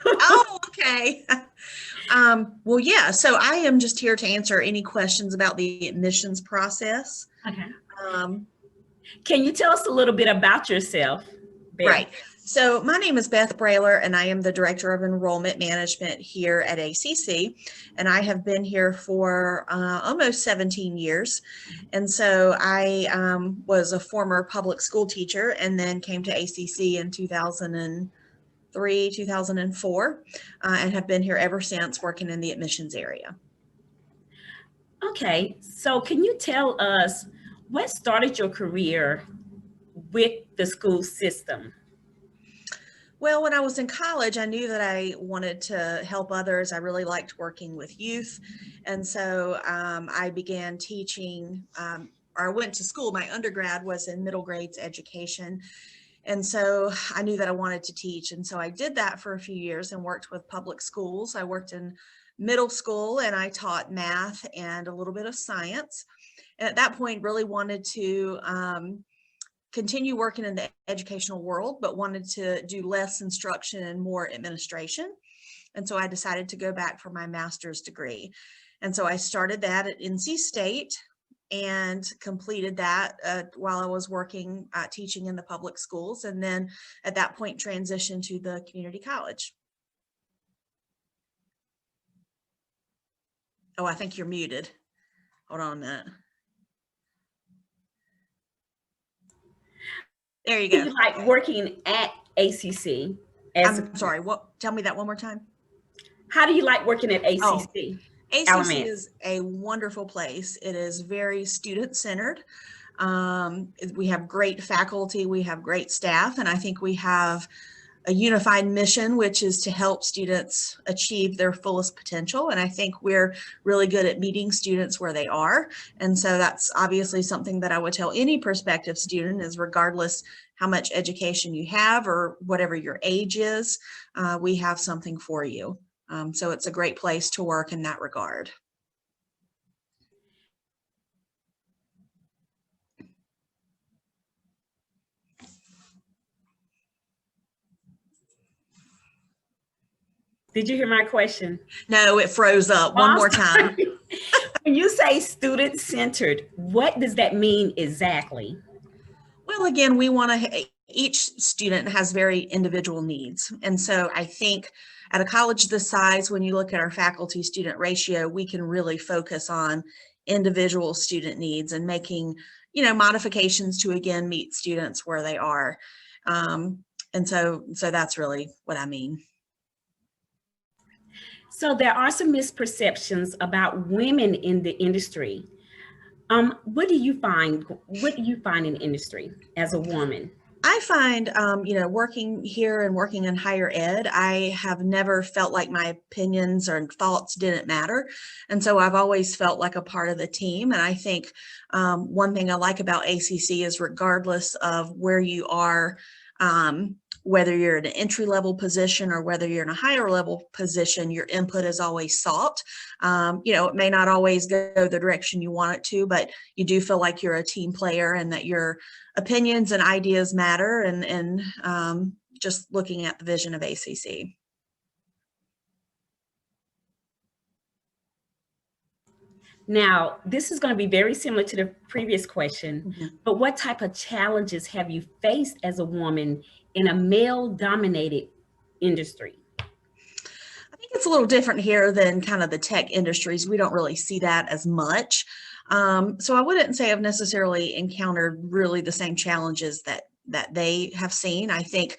Oh, okay. Well, yeah, so I am just here to answer any questions about the admissions process. Okay. Um, Can you tell us a little bit about yourself, Beth? right. So my name is Beth Brailer, and I am the Director of Enrollment Management here at ACC. And I have been here for almost 17 years. And so I was a former public school teacher and then came to ACC in 2003, 2004, and have been here ever since working in the admissions area. Okay, so can you tell us what started your career with the school system? Well, when I was in college, I knew that I wanted to help others. I really liked working with youth. And so I began teaching, or I went to school. My undergrad was in middle grades education. And so I knew that I wanted to teach. And so I did that for a few years and worked with public schools. I worked in middle school and I taught math and a little bit of science. And at that point, really wanted to continue working in the educational world, but wanted to do less instruction and more administration. And so I decided to go back for my master's degree. And so I started that at NC State and completed that while I was working teaching in the public schools. And then at that point transitioned to the community college. Oh, I think you're muted. Hold on a minute. There you Do go. you like working at ACC? As I'm sorry, what? Tell me that one more time. how do you like working at Oh, ACC? ACC Alamance. is a wonderful place. It is very student-centered. We have great faculty, we have great staff, and I think we have a unified mission, which is to help students achieve their fullest potential. And I think we're really good at meeting students where they are. And so that's obviously something that I would tell any prospective student is regardless how much education you have or whatever your age is, we have something for you. So it's a great place to work in that regard. Did you hear my question? No, it froze up. Oh, One I'm more time. sorry. When you say student centered, what does that mean exactly? Well, again, we want to, each student has very individual needs. And so I think at a college this size, when you look at our faculty student ratio, we can really focus on individual student needs and making, modifications to again meet students where they are. And so that's really what I mean. So there are some misperceptions about women in the industry. What do you find? What do you find in the industry as a woman? I find, working here and working in higher ed, I have never felt like my opinions or thoughts didn't matter. And so I've always felt like a part of the team. And I think one thing I like about ACC is regardless of where you are, whether you're in an entry level position or whether you're in a higher level position, your input is always sought. It may not always go the direction you want it to, but you do feel like you're a team player and that your opinions and ideas matter and just looking at the vision of ACC. Now, this is going to be very similar to the previous question, but what type of challenges have you faced as a woman in a male-dominated industry? I think it's a little different here than kind of the tech industries. We don't really see that as much. So I wouldn't say I've necessarily encountered really the same challenges that they have seen. I think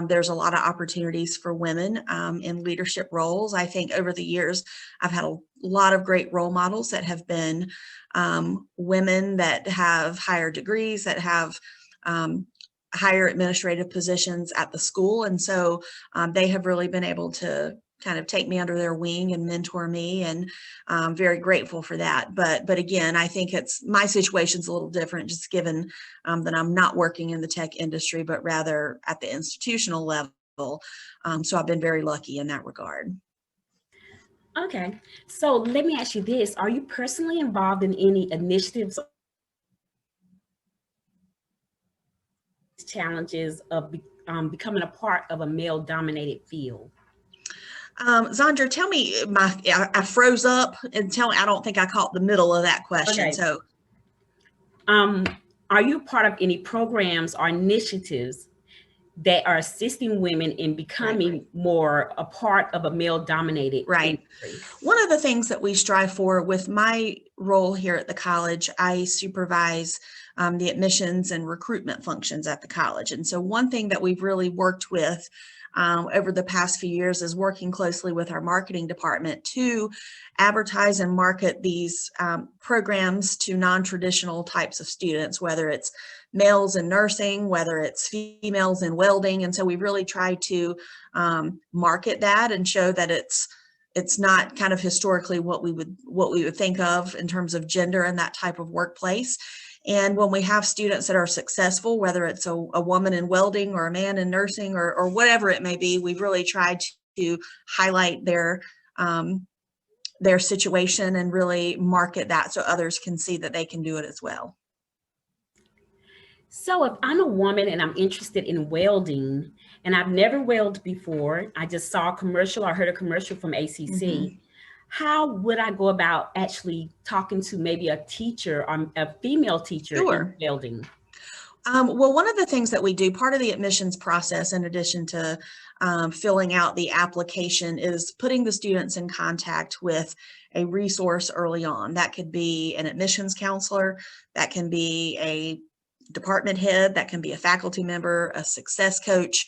there's a lot of opportunities for women in leadership roles. I think over the years, I've had a lot of great role models that have been women that have higher degrees, that have higher administrative positions at the school. And so they have really been able to kind of take me under their wing and mentor me, and I'm very grateful for that. But again, I think it's my situation's a little different, just given that I'm not working in the tech industry, but rather at the institutional level. So I've been very lucky in that regard. Okay, so let me ask you this. Are you personally involved in any initiatives, challenges of becoming a part of a male-dominated field? Zandra, tell me, I froze up and tell me, I don't think I caught the middle of that question. Okay. So, Are you part of any programs or initiatives that are assisting women in becoming more a part of a male-dominated industry? One of the things that we strive for with my role here at the college, I supervise the admissions and recruitment functions at the college. And so one thing that we've really worked with over the past few years is working closely with our marketing department to advertise and market these programs to non-traditional types of students, whether it's males in nursing, whether it's females in welding. And so we really try to market that and show that it's not kind of historically what we would think of in terms of gender in that type of workplace. And when we have students that are successful, whether it's a woman in welding or a man in nursing or whatever it may be, we've really tried to highlight their situation and really market that so others can see that they can do it as well. So if I'm a woman and I'm interested in welding and I've never welded before, I just saw a commercial, I heard a commercial from ACC, how would I go about actually talking to maybe a teacher or a female teacher in welding? Well, one of the things that we do, part of the admissions process, in addition to filling out the application, is putting the students in contact with a resource early on. That could be an admissions counselor, that can be a department head, that can be a faculty member, a success coach.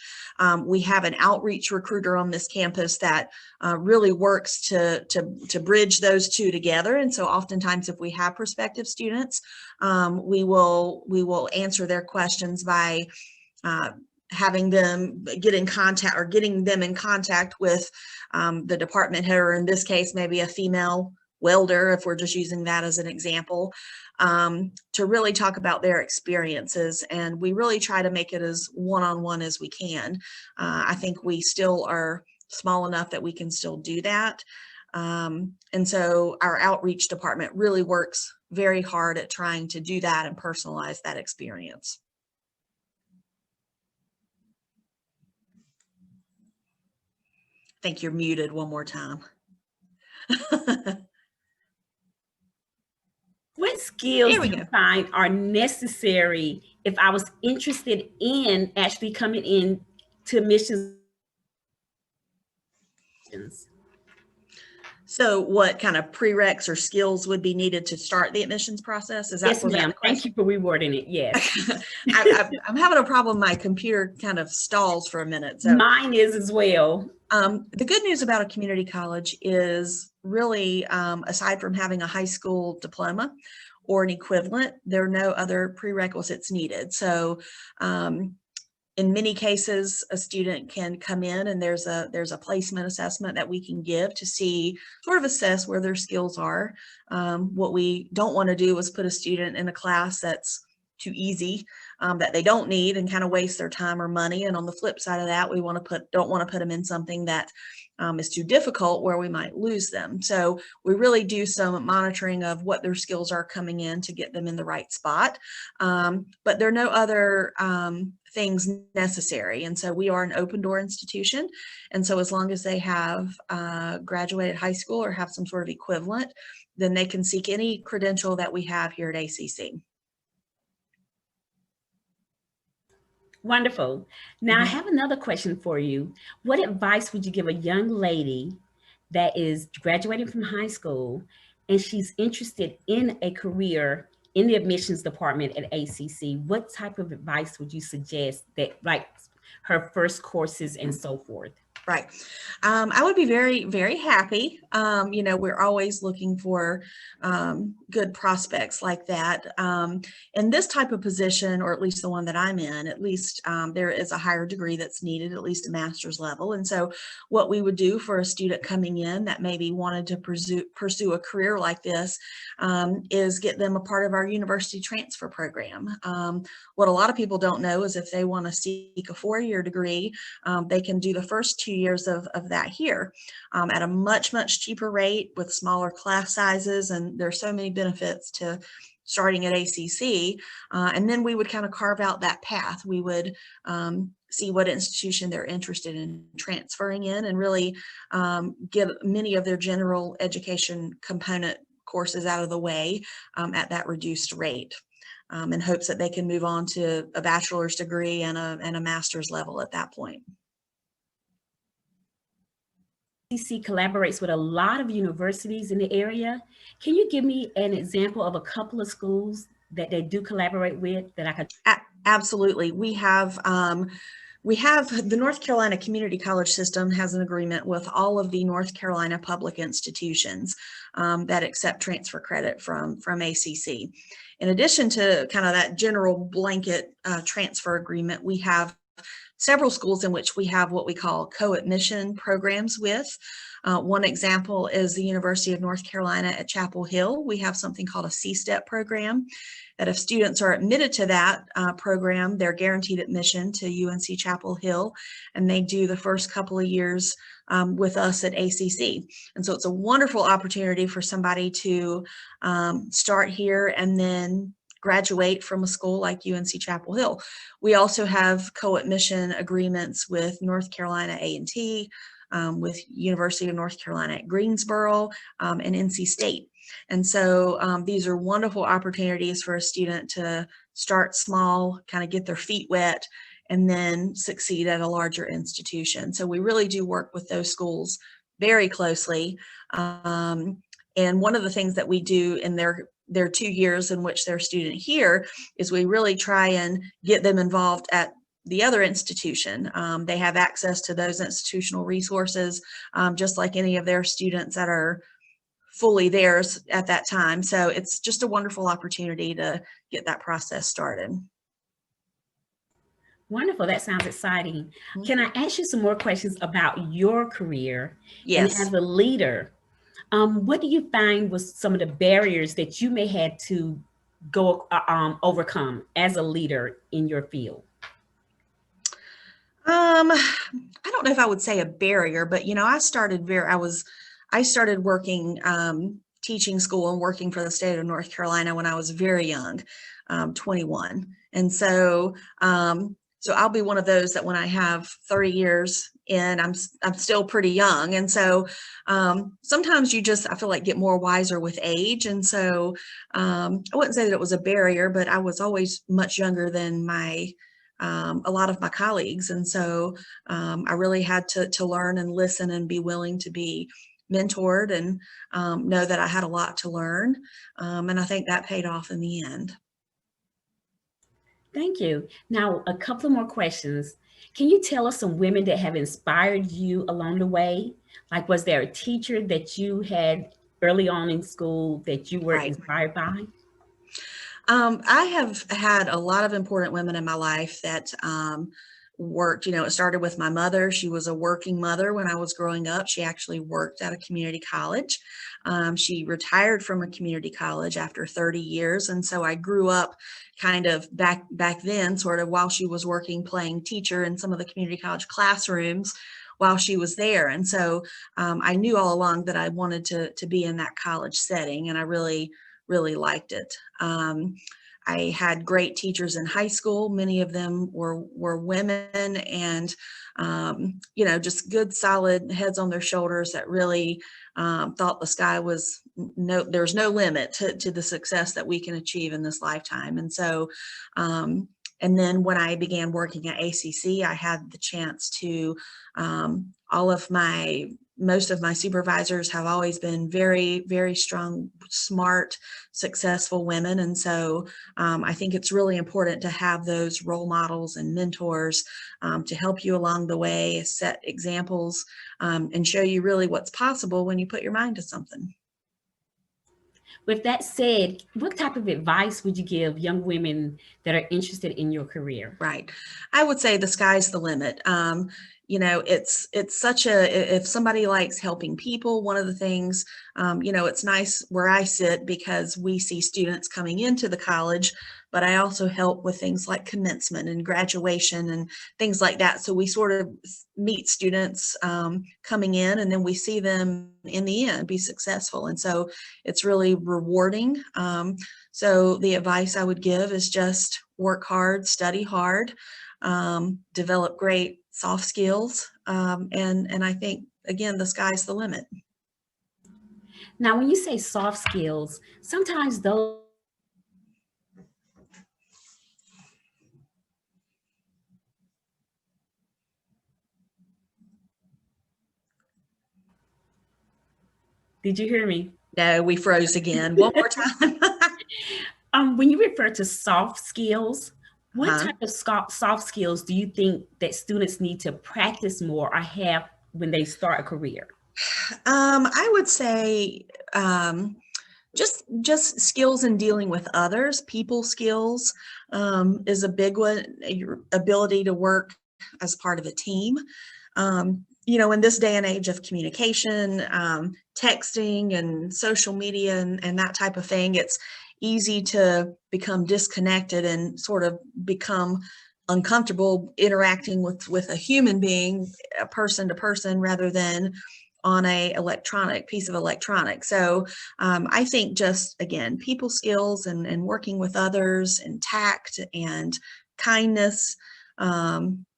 We have an outreach recruiter on this campus that really works to bridge those two together. And so oftentimes if we have prospective students, we will answer their questions by having them get in contact or getting them in contact with the department head, or in this case, maybe a female welder, if we're just using that as an example, to really talk about their experiences. And we really try to make it as one-on-one as we can. I think we still are small enough that we can still do that. And so our outreach department really works very hard at trying to do that and personalize that experience. I think you're muted one more time. What skills do you find are necessary if I was interested in actually coming in to admissions? So what kind of prereqs or skills would be needed to start the admissions process? Is that yes, ma'am. Thank you for rewording it. Yes. I'm having a problem. My computer kind of stalls for a minute. So mine is as well. The good news about a community college is really, aside from having a high school diploma or an equivalent, there are no other prerequisites needed. So in many cases, a student can come in and there's a placement assessment that we can give to see, sort of assess where their skills are. What we don't want to do is put a student in a class that's too easy, that they don't need and kind of waste their time or money. And on the flip side of that, we don't want to put them in something that is too difficult where we might lose them. So we really do some monitoring of what their skills are coming in to get them in the right spot. But there are no other things necessary. And so we are an open door institution. And so as long as they have graduated high school or have some sort of equivalent, then they can seek any credential that we have here at ACC. Wonderful. Now I have another question for you. What advice would you give a young lady that is graduating from high school and she's interested in a career in the admissions department at ACC? What type of advice would you suggest, that like her first courses and so forth? Right. I would be very, very happy. You know, we're always looking for good prospects like that. In this type of position, or at least the one that I'm in, at least there is a higher degree that's needed, at least a master's level. And so what we would do for a student coming in that maybe wanted to pursue a career like this is get them a part of our university transfer program. What a lot of people don't know is if they want to seek a 4-year degree, they can do the first 2 years of that here at a much cheaper rate with smaller class sizes. And there's so many benefits to starting at ACC, and then we would kind of carve out that path. We would see what institution they're interested in transferring in, and really get many of their general education component courses out of the way at that reduced rate, in hopes that they can move on to a bachelor's degree and a master's level at that point. ACC collaborates with a lot of universities in the area. Can you give me an example of a couple of schools that they do collaborate with that I could? Absolutely. We have the North Carolina Community College system has an agreement with all of the North Carolina public institutions that accept transfer credit from ACC. In addition to kind of that general blanket transfer agreement, we have several schools in which we have what we call co-admission programs with. One example is the University of North Carolina at Chapel Hill. We have something called a C-STEP program, that if students are admitted to that program, they're guaranteed admission to UNC Chapel Hill, and they do the first couple of years with us at ACC. And so it's a wonderful opportunity for somebody to start here and then graduate from a school like UNC Chapel Hill. We also have co-admission agreements with North Carolina A&T, with University of North Carolina at Greensboro, and NC State. And so these are wonderful opportunities for a student to start small, kind of get their feet wet, and then succeed at a larger institution. So we really do work with those schools very closely. And one of the things that we do in their 2 years in which they're a student here is we really try and get them involved at the other institution. They have access to those institutional resources, just like any of their students that are fully theirs at that time. So it's just a wonderful opportunity to get that process started. Wonderful. That sounds exciting. Can I ask you some more questions about your career? Yes. And as a leader, what do you find was some of the barriers that you may have to go overcome as a leader in your field? I don't know if I would say a barrier, but I started working teaching school and working for the state of North Carolina when I was very young, 21, and so I'll be one of those that when I have 30 years in, I'm still pretty young, and so sometimes I feel like get more wiser with age, and so I wouldn't say that it was a barrier, but I was always much younger than a lot of my colleagues. And so I really had to learn and listen and be willing to be mentored and know that I had a lot to learn. And I think that paid off in the end. Thank you. Now, a couple of more questions. Can you tell us some women that have inspired you along the way? Like, was there a teacher that you had early on in school that you were inspired by? I have had a lot of important women in my life that worked. It started with my mother. She was a working mother when I was growing up. She actually worked at a community college. She retired from a community college after 30 years. And so I grew up kind of back then, sort of while she was working, playing teacher in some of the community college classrooms while she was there. And so I knew all along that I wanted to be in that college setting, and I really liked it. I had great teachers in high school. Many of them were women, and just good, solid heads on their shoulders that really thought the sky was there's no limit to the success that we can achieve in this lifetime. And so, and then when I began working at ACC, I had the chance to most of my supervisors have always been very, very strong, smart, successful women. And so I think it's really important to have those role models and mentors to help you along the way, set examples, and show you really what's possible when you put your mind to something. With that said, what type of advice would you give young women that are interested in your career? Right. I would say the sky's the limit. It's if somebody likes helping people, one of the things, it's nice where I sit because we see students coming into the college, but I also help with things like commencement and graduation and things like that. So we sort of meet students coming in, and then we see them in the end be successful. And so it's really rewarding. So the advice I would give is just work hard, study hard, develop great soft skills. And I think, again, the sky's the limit. Now, when you say soft skills, sometimes those Did you hear me? No, we froze again. One more time. When you refer to soft skills, what Uh-huh. type of soft skills do you think that students need to practice more or have when they start a career? I would say just skills in dealing with others. People skills is a big one. Your ability to work as part of a team. In this day and age of communication, texting and social media and that type of thing, it's easy to become disconnected and sort of become uncomfortable interacting with a human being, a person to person, rather than on a electronic piece of electronic. So I think just, again, people skills and working with others and tact and kindness,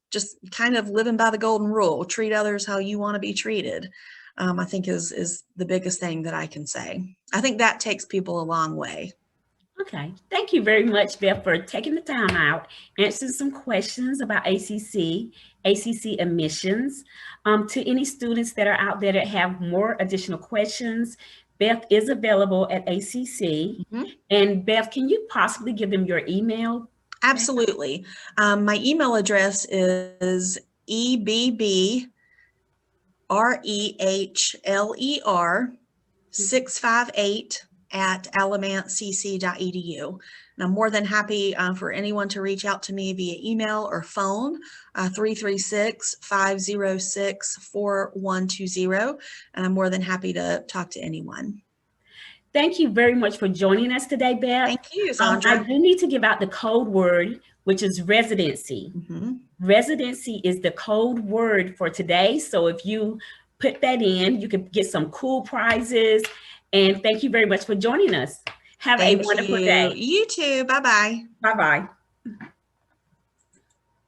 just kind of living by the golden rule, treat others how you want to be treated, I think is the biggest thing that I can say. I think that takes people a long way. Okay. Thank you very much, Beth, for taking the time out, answering some questions about ACC admissions. To any students that are out there that have more additional questions, Beth is available at ACC. Mm-hmm. And Beth, can you possibly give them your email? Absolutely. My email address is EBBREHLER658@alamancecc.edu. And I'm more than happy for anyone to reach out to me via email or phone, 336-506-4120. And I'm more than happy to talk to anyone. Thank you very much for joining us today, Beth. Thank you, Sandra. I do need to give out the code word, which is residency. Mm-hmm. Residency is the code word for today. So if you put that in, you can get some cool prizes. And thank you very much for joining us. Have a wonderful day. You too. Bye-bye. Bye-bye.